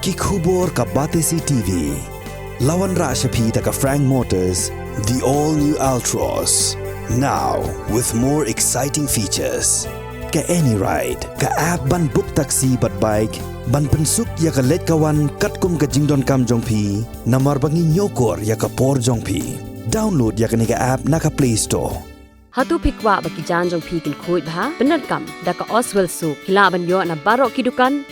Kikubor ka Batesi TV. Lawan Rashapi taka Frank Motors, the all-new Altros. Now, with more exciting features. Ka any ride, ka app ban book taxi bat bike, ban pensuk ya ka let kawan katkum ka jingdon kam jongpi, namar bangi nyokor ya ka por jongpi. Download ya ka nika app naka Play Store. Hatu pikwa bagi janjong pikin kuit bah, benar kam, daka Oswell Soup, hilaban yo na barok kidukan.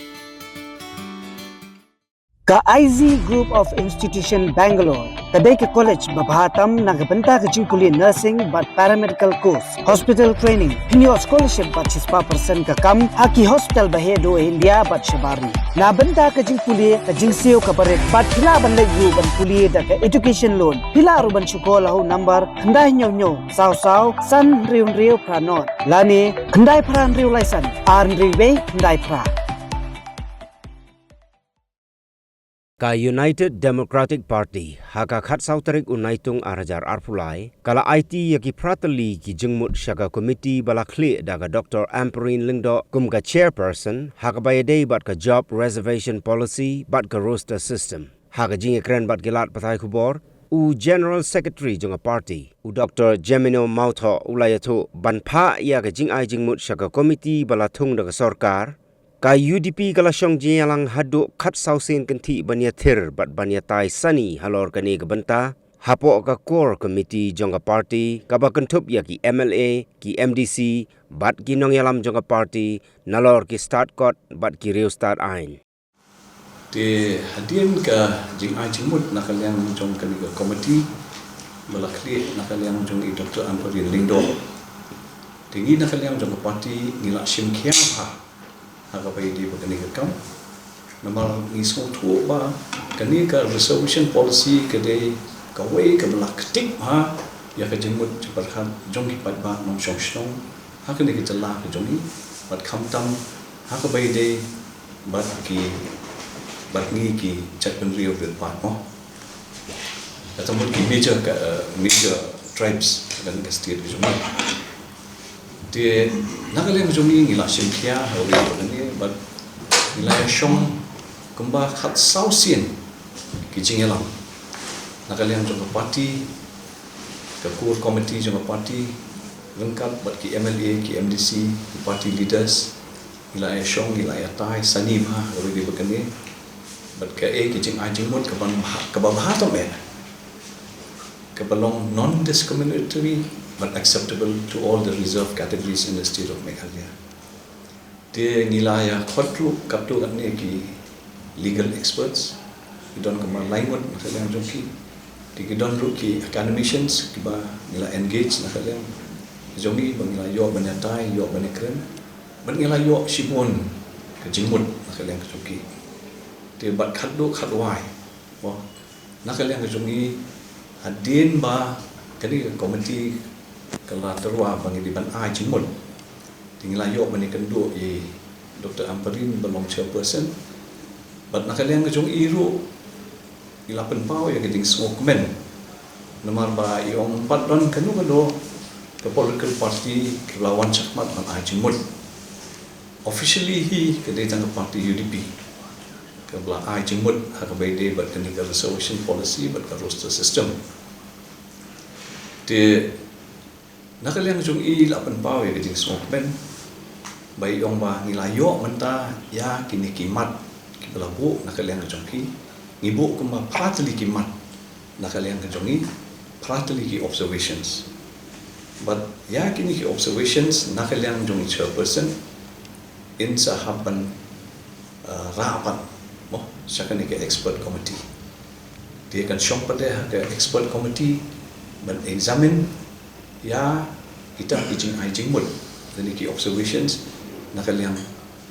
Ka IZ Group of Institution Bangalore, kadai ke college babhatam nagabenta ke jingkuli nursing but paramedical course, hospital training, pinyo scholarship but 6% ka kam, haki hospital bahedo India but shabari. Na benta ke jingkuli ka jingseo ka baret but hilaban layu ban kuli da ka education loan. Hilaru ban syukola ho number kandai nyo saw san riu pranot. Lani kandai pran riu laisan, arn riwe kandai pra. Ka United Democratic Party haka khat sautarik unaitung arajar arpulai kala IT yaki pratali ki jengmut syaka komiti bala kli daga Dr. Amperin Lingdo kumka chairperson haka bayadei bat ka job reservation policy bat ka roster system haka jingi kren bat gilat patai kubor u General Secretary jonga party u Dr. Gemino Mautho ulayato banpa ya ka jing ai jengmut syaka komiti bala tung daga sorkar ka UDP kala syong jialang hadu khat sausin kanti banya thir bat banya tai sani halor kani ka banta hapo ka core committee jonga party ka ba kantup ya ki MLA ki MDC bat ki nong yalam jonga party nalor ki start court bat ki reu start ain te hadien ka jing ai jingmut nakaliang jong kani ka committee balakli nakaliang jong i Dr. Amperin Lingdo tingi nakaliang jonga party ngila sim khiam ha haka pai di bagani ka kam namal ni so thu ba kani ka resolution policy ke de ka wei ka blaktik ha ya ka jengmut parkhan jongi pat ba nom shong shong haka ni ka la ka jongi bat kham tam haka pai de bat ni ki chat pen rio pen pat mo atau mungkin major tribes dan ka state jongi dia nakalian joming ila simkia hawi ni but ila shong kumba khat sausin kijingelang nakalian jong party ke core committee jong party lengkap bat ki MLA ki MDC ki party leaders ila shong ila tai sanim ha hawi di begani bat ke kijing ajing mut ke bahatam ke belong non discriminatory but acceptable to all the reserve categories in the state of Meghalaya. Dia nilai khotru kaptu anne ki legal experts, kidon kamar lainwat nakalian jongki, kidon ru ki academicians kiba nilai engage nakalian jongi bangila yo banyatai yo banekren, bangila yo shibon ke jingmut nakalian jongki. Dia bat khaddu khadwai, wah nakalian jongi hadin ba kani komiti kalau terua bangi di ban ai jingmut tinggal yo mani kendu i Dr. Amperin belong chairperson bat nakaliang jong iru ilapen pau ya geding smoke men nomor ba iong patron kanu kado ke political party lawan chakmat ban ai jingmut officially hi ke datang ke party UDP ke bla ai jingmut hak baide bat kani ke resolution policy bat ke roster system de nakaliang jong i lapan pau ya geding smoke men bai yong ba nilayo menta ya kini kimat ki belabu nakaliang jong ki ngibu kuma pratli kimat nakaliang jong i pratli ki observations but ya kini ki observations nakaliang jong chairperson in sahaban rapat mo sakani ke expert committee dia kan syong pada ke expert committee ban examine ya kita kijing ai jingmut dan ki observations nakaliang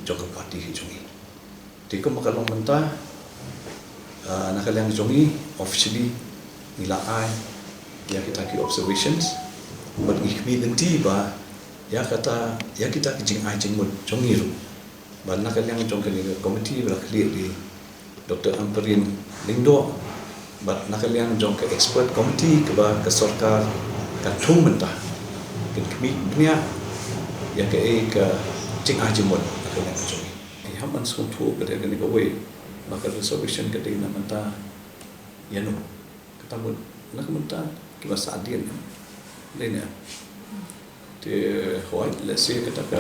jong party jongi tiko makalong menta nakaliang jongi officially nila ai ya kita ki observations but ikmi nanti ba ya kata ya kita kijing ai jingmut jongi ru ba nakaliang jong kali committee ba clear di Dr. Amperin Lingdo but nakaliang jong ke expert committee ke ba ke sarkar katung mentah kin kami punya ya ke jing ajimut nakaliang jong haman sung thu pada kani ko we maka resolution kedai na menta yano ketambut nak menta kiba sadien lena te hoit lese ketaka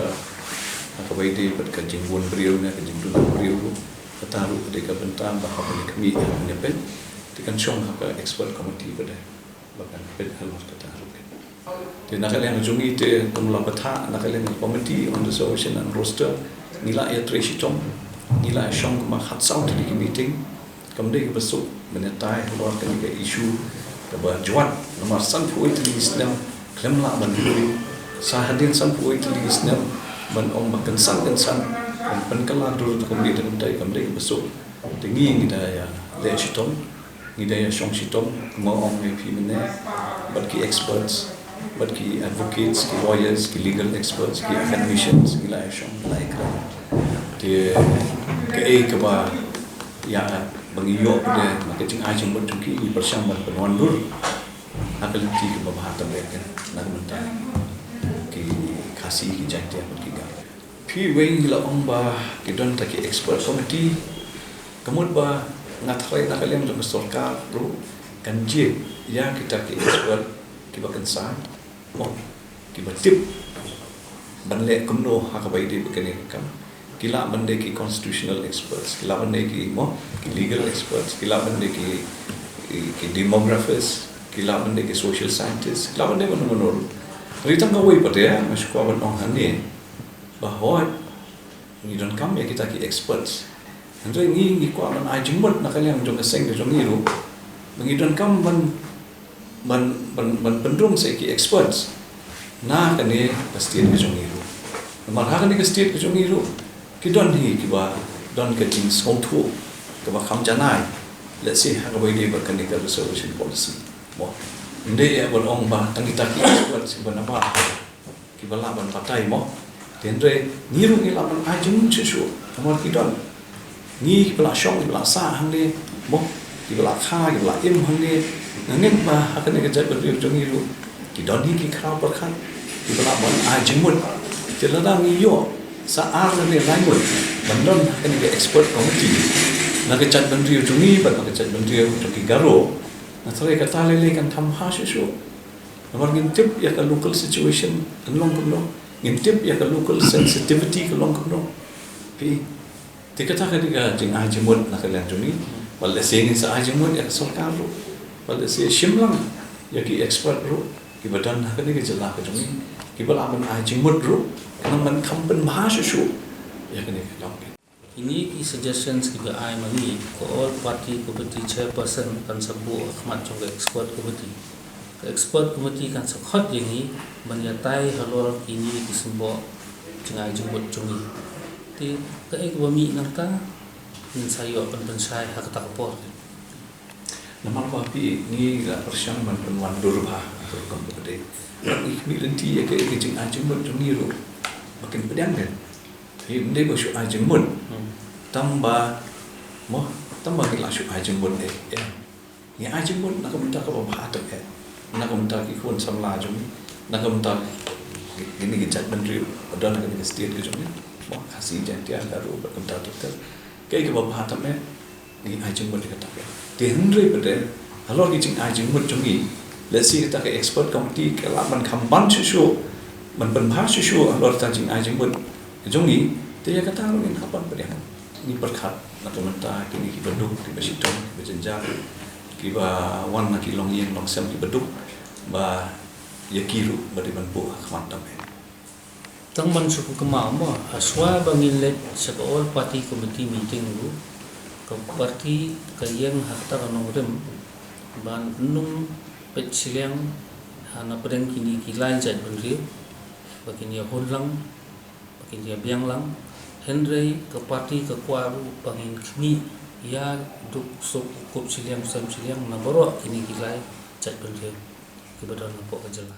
akabai de ber ka jingbon beriau na ka jingdun beriau kataru de ka benta bahwa kami ne pen tikan chong ka expert committee pada bahkan pen halus kataru te nakalian jungi te kumula patha nakalian committee on the solution and roster nila ya treshitong nila shong ma khatsau di meeting kamde ke besok menetai luar kan ke isu ke bajuan nomor san pui di islam klem la ban pui sahadin san pui di islam ban ong makan san ban kala dur to kamde dan dai kamde ke besok tingi ngida ya le shitong ngida ya shong shitong ma ong me pi mene ban ki experts but ki advocates, ki lawyers, ki legal experts, ki academicians, ki la shong like the ke ba ya bagi yo de marketing agent but ki ni persam ban penwandur akal ti ke ba bahata mereka nak menta ki kasih ki jati apa ki ga pi wei la ong ba ki don ta ki expert committee kamut ba ngathai nak kalian jong sarkar ru kan je ya kita ki expert ki ba kansan mo ki ba tip ban le kumno hakabai de bekene kam kila bande ki constitutional experts kila bande ki mo ki legal experts kila bande ki demographers kila bande ki social scientists kila bande menur ritang ka wei pate ya masukwa ban ong hane bahwa ni don kam ya kita ki experts andre ni kwa ban ai jingmot nakaliang jong seng de jong iru bangi don kam ban pendung se ki experts na kane state ke jong iru marha kane ke state ke jong iru ki don hi ki ba don ke ting song thu ke ba kham janai let's say ha bai de ba kane ka resolution policy mo inde ya ban ong ba tang kita ki experts ban apa ki ba la ban patai mo tendre ni ru ni la ban ai jung chu chu amor ki don ni bla shong bla sa hang le mo ki bla kha ki bla im hang le ngeng ba akan ke jat ber jong iru ki don hi ki kha par khan ki bla ban ai jung mun jelada ni yo sa ar ne lai mun ban don kan ke expert committee na ke chat ban riu jung ni ban ke chat ban riu to ki garo na thare ka ta le kan tham ha shu shu amor ngintip ya ka local situation an long ko ngintip ya ka local sensitivity ka long ko pi te ka ta ka diga jing ai jung mun na ka lan jung ni wal le sing sa ai jung mun ya sarkar ro wal le se shimlang ya ki expert ro ki badan ka ni ke jala ka jung ni ki bala man ai jung mun ro kan man kham ban ma shu ya ka ni ka long ini ki suggestions ki ba ai mani ko all party committee chairperson kan sabu khmat jong expert committee kan sakhot yengi banyatai halor ini ki sembo jingai jumut jungi ti ka ek wami nangta nin sayo ban sai hak ta por nama papi ni la persiang man penwan durba kom bede ik mi lenti ya ke jing ajung mut jungi ro makin pedang kan hi ndai bo shu ajung mut tamba ki la shu ajung mut ya ajung mut nak minta ka ba ta ke nak minta ki khon samla jung nak minta ini ki chat ban riu dan nak ni state ke jung mo khasi jantia garu ba minta doktor ke ke ba ta me ni ajung mut ka ta ke te hendre pede halor ki jing ajung mut jung ni let's see ta ke expert committee ke la man kham ban shu man ban bha shu halor ta jing ajung mut jung ni te ya kata ro ni kapan pede ni perkhat nak minta kini ki beduk ki basitong ki bejenjang ki ba wan na ki long yeng long sem ki beduk ba yakiru ba di ban bu khmat ta me tang man su ku ma mo aswa bangin let sa all party committee meeting ru ko party ka yeng hakta no rem ban num pet silang hana preng kini ki lain jat ban ri bakin ya holang bakin ya biang lang Henry ke parti ke kuaru bangin kini ya duk sok kop siliang sam siliang na baro kini kilai chat ban ri ki badal na po ka jala